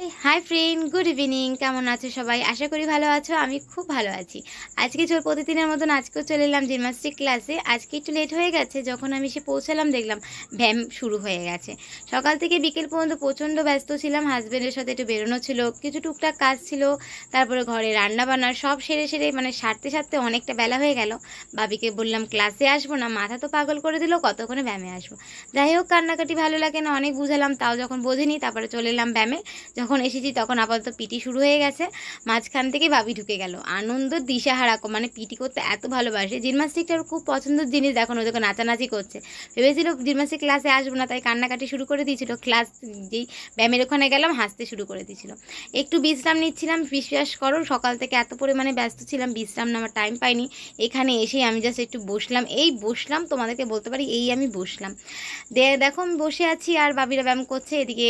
High friend good evening केमन आछो सबाई आशा करी भालो आछो आमी खूब भालो आछि। आज के प्रतिदिनेर मतन आजकेও चले एलाम जिमनास्टिक क्लासे। आज के एकटु लेट हये गेছে যখন আমি এসে পৌঁছালাম দেখলাম ব্যায়াম শুরু হয়ে গেছে। সকাল থেকে বিকেল পর্যন্ত প্রচণ্ড ব্যস্ত ছিলাম। হাজবেন্ডের সাথে একটু বেরোনো ছিল, কিছু টুকটাক কাজ ছিল, তারপরে ঘরে রান্না বান্না সব সেরে সেরে মানে সারতে সারতে অনেকটা বেলা হয়ে গেল। বাবিকে বললাম ক্লাসে আসবো না, মাথা তো পাগল করে দিল কতক্ষণে ব্যায়ামে আসবো। যাই হোক কান্নাকাটি ভালো লাগে না, অনেক বুঝালাম তাও যখন বোঝেনি তারপরে চলে এলাম ব্যায়ামে। যখন এসেছি তখন আপাতত পিটি শুরু হয়ে গেছে, মাঝখান থেকে বাবি ঢুকে গেল। আনন্দ দিশাহারা, মানে পিটি করতে এত ভালোবাসে। জিমনাস্টিকটার খুব পছন্দের জিনিস। দেখুন ও যখন নাচানাচি করছে, ভেবেছিল জিমনাস্টিক ক্লাসে আসবো না, তাই কান্নাকাটি শুরু করে দিয়েছিল। ক্লাস যেই ব্যায়ামের ওখানে গেলাম হাসতে শুরু করে দিয়েছিল। একটু বিশ্রাম নিচ্ছিলাম, বিশ্বাস করো সকাল থেকে এত পরিমাণে ব্যস্ত ছিলাম, বিশ্রাম নেওয়ার টাইম পাইনি। এখানে এসেই আমি জাস্ট একটু বসলাম, বসলাম তোমাদেরকে বলতে পারি আমি বসলাম। দেখো আমি বসে আছি আর বাবিরা ব্যায়াম করছে। এদিকে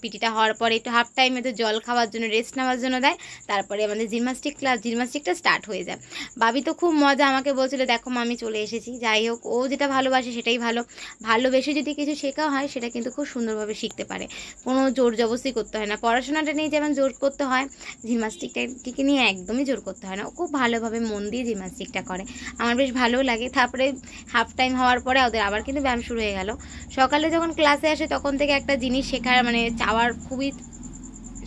পিটিটা হওয়ার পরে একটু হাফ টাইমে তো জল খাওয়ার জন্য রেস্ট নেওয়ার জন্য দেয়, তারপরে আমাদের জিমনাস্টিকটা স্টার্ট হয়ে যায়। বাবি তো খুব মজা, আমাকে বলছিল দেখো আমি চলে এসেছি। যাই হোক ও যেটা ভালোবাসে সেটাই ভালোবেসে যদি কিছু শেখা হয় সেটা কিন্তু খুব সুন্দরভাবে শিখতে পারে, কোনো জোর জবরদস্তি করতে হয় না। পড়াশোনাটা নিয়ে যেমন জোর করতে হয়, জিমনাস্টিকটাকে নিয়ে একদমই জোর করতে হয় না। ও খুব ভালোভাবে মন দিয়ে জিমনাস্টিকটা করে, আমার বেশ ভালোও লাগে। তারপরে হাফ টাইম হওয়ার পরে ওদের আবার কিন্তু ব্যায়াম শুরু হয়ে গেল। সকালে যখন ক্লাসে আসে তখন থেকে একটা জিনিস শেখার মানে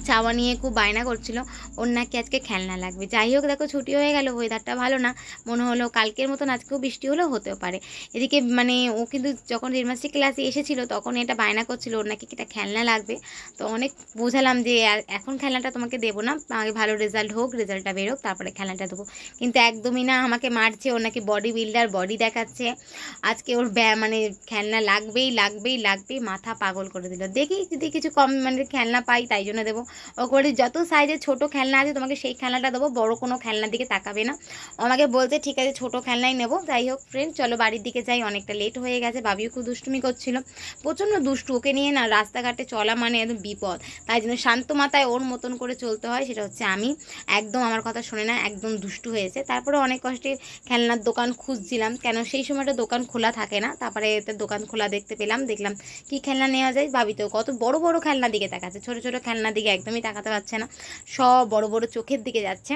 চাওয়া নিয়ে খুব বায়না করছিল, ওর নাকি আজকে খেলনা লাগবে। যাই হোক দেখো ছুটি হয়ে গেল, ওয়েদারটা ভালো না, মনে হলো কালকের মতন আজকেও বৃষ্টি হলেও হতেও পারে। এদিকে মানে ও কিন্তু যখন জিমনাস্টিক ক্লাসে এসেছিল তখন এটা বায়না করছিল ওর নাকি একটা খেলনা লাগবে। তো অনেক বোঝালাম যে এখন খেলনাটা তোমাকে দেবো না, আগে ভালো রেজাল্ট হোক, রেজাল্টটা বেরোক তারপরে খেলনাটা দেবো। কিন্তু একদমই না, আমাকে মারছে। ওর নাকি বডি বিল্ডার, বডি দেখাচ্ছে, আজকে ওর মানে খেলনা লাগবেই, মাথা পাগল করে দিল। দেখি যদি কিছু কম মানে খেলনা পাই তাই জন্য দেবো। ও করে যত সাইজের ছোট খেলনা আছে তোমাকে সেই খেলনাটা দেবো, বড় কোনো খেলনার দিকে তাকাবে না। আমাকে বলছে ঠিক আছে ছোট খেলনাই নেবো। যাই হোক ফ্রেন্ড চলো বাড়ির দিকে যাই, অনেকটা লেট হয়ে গেছে। বাবিও খুব দুষ্টুমি করছিল, প্রচণ্ড দুষ্টু। ওকে নিয়ে না রাস্তাঘাটে চলা মানে একদম বিপদ, তাই জন্য শান্ত মাথায় ওর মতন করে চলতে হয়। সেটা হচ্ছে আমি একদম আমার কথা শোনে না, একদম দুষ্টু হয়েছে। তারপরে অনেক কষ্টে খেলনার দোকান খুঁজছিলাম, কেন সেই সময়টা দোকান খোলা থাকে না। তারপরে এতে দোকান খোলা দেখলাম কি খেলনা নেওয়া যায়। ভাবি তো কত বড় বড় খেলনার দিকে তাকাচ্ছে, ছোট ছোট খেলনার দিকে একদমই তাকাতে পারছে না, সব বড় বড় চোখের দিকে যাচ্ছে।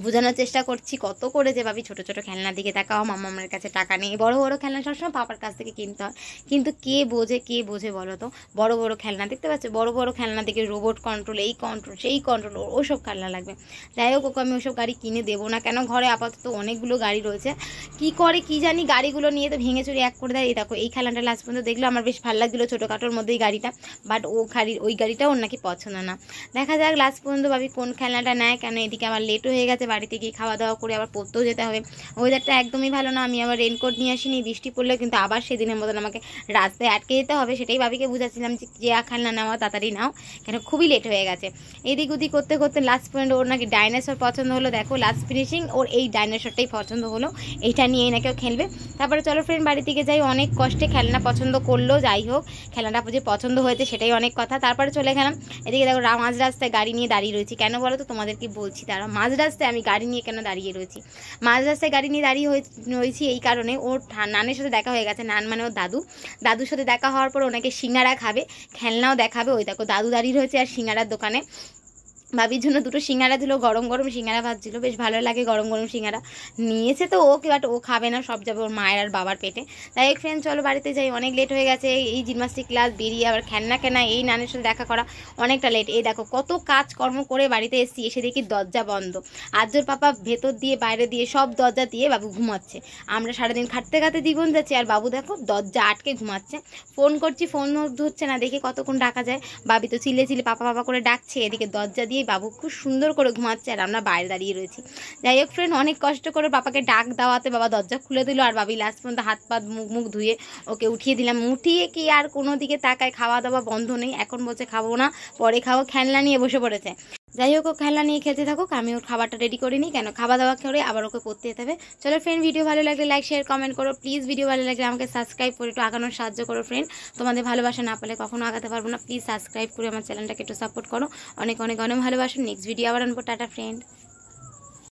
বোঝানোর চেষ্টা করছি কত করে যে ভাবি ছোট ছোট খেলনার দিকে তাকাও, মামার কাছে টাকা নেই, বড় বড় খেলনা সবসময় পাপার কাছ থেকে কিনতে হয়। কিন্তু কে বোঝে বলো তো। বড় বড় খেলনা দেখতে পাচ্ছে, বড় বড় খেলনা দিকে রোবট কন্ট্রোল, এই কন্ট্রোল সেই কন্ট্রোল, ওসব খেলনা লাগবে। যাই হোক ওকে আমি ওসব গাড়ি কিনে দেবো না, কেন ঘরে আপাতত অনেকগুলো গাড়ি রয়েছে। কি করে কি জানি গাড়িগুলো নিয়ে তো ভেঙে চুরি এক করে দেয়। এই দেখো এই খেলনাটা লাস্ট পর্যন্ত দেখলো, আমার বেশ ভালো লাগছিলো ছোটোখাটোর মধ্যে এই গাড়িটা, বাট ওই গাড়িটা ওর নাকি পছন্দ না। দেখা যাক লাস্ট পর্যন্ত ভাবি কোন খেলনাটা নেয়, কেন এদিকে আমার লেট হয়ে গেছে, বাড়িতে গিয়ে খাওয়া দাওয়া করে আবার পড়তেও যেতে হবে। ওয়েদারটা একদমই ভালো না, আমি আবার রেনকোট নিয়ে আসিনি, বৃষ্টি পড়লে কিন্তু আবার সেদিনের মতন আমাকে রাস্তায় আটকে যেতে হবে। সেটাই ভাবিকে বুঝাচ্ছিলাম যে খেলনা নেওয়া তাড়াতাড়ি নাও, কেন খুবই লেট হয়ে গেছে। এদিক ওদিক করতে করতে লাস্ট পয়েন্ট ওর নাকি ডাইনোসর পছন্দ হলো। দেখো লাস্ট ফিনিশিং ওর এই ডাইনোসরটাই পছন্দ হলো, এইটা নিয়েই নাকি ও খেলবে। তারপরে চলো ফ্রেন্ড বাড়ি থেকে যাই, অনেক কষ্টে খেলনা পছন্দ করলো। যাই হোক খেলনাটা যে পছন্দ হয়েছে সেটাই অনেক কথা। তারপরে চলে গেলাম। এদিকে দেখো মাঝ রাস্তায় গাড়ি নিয়ে দাঁড়িয়ে রয়েছি, কেন বলো তো তোমাদেরকে বলছি। তারা মাঝ রাস্তায় আমি গাড়ি নিয়ে কেন দাঁড়িয়ে রয়েছি, মাঝ রাস্তায় গাড়ি নিয়ে দাঁড়িয়ে রয়েছি এই কারণে, ওর নানের সাথে দেখা হয়ে গেছে। নান মানে ওর দাদুর সাথে দেখা হওয়ার পর ওনাকে সিঙ্গারা খাবে, খেলনাও দেখাবে। ওই দেখো দাদু দাঁড়িয়ে রয়েছে আর সিঙ্গারার দোকানে ভাবির জন্য দুটো সিঙ্গারা দিল, গরম গরম সিঙ্গারা ভাজছিল, বেশ ভালো লাগে গরম গরম সিঙ্গারা। নিয়েছে তো ওকে, বাট ও খাবে না, সব যাবে ওর মায়ের আর বাবার পেটে। তাই এক ফ্রেন্ড চলো বাড়িতে যাই, অনেক লেট হয়ে গেছে। এই জিমনাস্টিক ক্লাস বেরিয়ে আবার খেলনা কেনা, এই নানের সাথে দেখা করা, অনেকটা লেট। এই দেখো কত কাজকর্ম করে বাড়িতে এসে দেখি দরজা বন্ধ। আর্যর পাপা ভেতর দিয়ে বাইরে দিয়ে সব দরজা দিয়ে বাবু ঘুমাচ্ছে। আমরা সারাদিন খাটতে জীবন যাচ্ছি, আর বাবু দেখো দরজা আটকে ঘুমাচ্ছে। ফোন করছি, ফোন ধরছে না, দেখি কতক্ষণ ডাকা যায়। বাবি তো চিলে পাপা করে ডাকছে, এদিকে দরজা দিয়ে বাবু খুব সুন্দর করে ঘুমাচ্ছে আর আমরা বাইরে দাঁড়িয়ে রয়েছি। যাই হোক ফ্রেন্ড অনেক কষ্ট করে বাবাকে ডাক দেওয়াতে বাবা দরজা খুলে দিল, আর বাবি লাস্ট পর্যন্ত হাত পা মুখ ধুয়ে ওকে উঠিয়ে দিলাম। উঠিয়ে কি আর কোনো দিকে তাকায়, খাওয়া দাওয়া বন্ধ নেই। এখন বলছে খাবো না, পরে খাবো, খেলনা নিয়ে বসে পড়েছে। যাই হোক ও খেলনা নিয়ে খেলতে থাকুক, আমি ওর খাবারটা রেডি করে নিই, কেন খাওয়া দাওয়া করে আবার ওকে পড়তে যেতে হবে। চলো ফ্রেন্ড ভিডিও ভালো লাগলে লাইক শেয়ার কমেন্ট করো প্লিজ। ভিডিও ভালো লাগলে আমাকে সাবস্ক্রাইব করে একটু আগানোর সাহায্য করো ফ্রেন্ড, তোমাদের ভালোবাসা না পেলে কখনো আগাতে পারবো না। প্লিজ সাবস্ক্রাইব করে আমার চ্যানেলটাকে একটু সাপোর্ট করো। অনেক অনেক অনেক ভালোবাসো। নেক্সট ভিডিও আবার আনবো। Tata friend.